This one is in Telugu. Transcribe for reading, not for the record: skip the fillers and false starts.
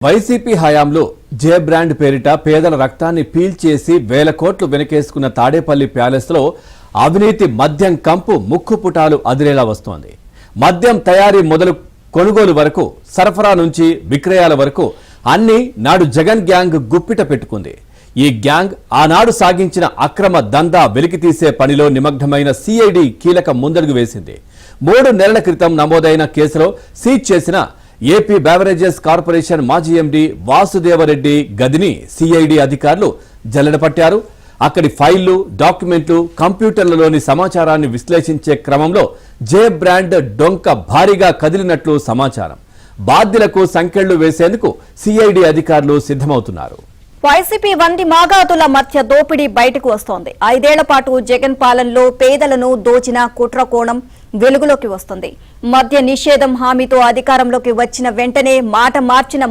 వైసీపీ హయాంలో జే బ్రాండ్ పేరిట పేదల రక్తాన్ని పీల్చేసి వేల కోట్లు వెనకేసుకున్న తాడేపల్లి ప్యాలెస్ లో అవినీతి మద్యం కంపు ముక్కుపుటాలు అదిరేలా వస్తోంది. మద్యం తయారీ మొదలు కొనుగోలు వరకు, సరఫరా నుంచి విక్రయాల వరకు అన్ని నాడు జగన్ గ్యాంగ్ గుప్పిట పెట్టుకుంది. ఈ గ్యాంగ్ ఆనాడు సాగించిన అక్రమ దందా వెలికితీసే పనిలో నిమగ్నమైన సిఐడి కీలక ముందడుగు వేసింది. 3 నెలల క్రితం నమోదైన కేసులో సీజ్ చేసిన ఏపీ బెవరేజెస్ కార్పొరేషన్ మాజీ ఎండీ వాసుదేవరెడ్డి గదిని సిఐడి అధికారులు జల్లెడపట్టారు. అక్కడి ఫైళ్లు, డాక్యుమెంట్లు, కంప్యూటర్లలోని సమాచారాన్ని విశ్లేషించే క్రమంలో జే బ్రాండ్ డొంక భారీగా కదిలినట్లు సమాచారం. బాధ్యులకు సంకెళ్లు వేసేందుకు సిఐడి అధికారులు సిద్ధమవుతున్నారు. వైసీపీ వంటి మాగాతుల మధ్య దోపిడీ బయటకు వస్తోంది. 5 ఏళ్ల పాటు జగన్ పాలనలో పేదలను దోచిన కుట్రకోణం వెలుగులోకి వస్తుంది. మద్య నిషేధం హామీతో అధికారంలోకి వచ్చిన వెంటనే మాట మార్చిన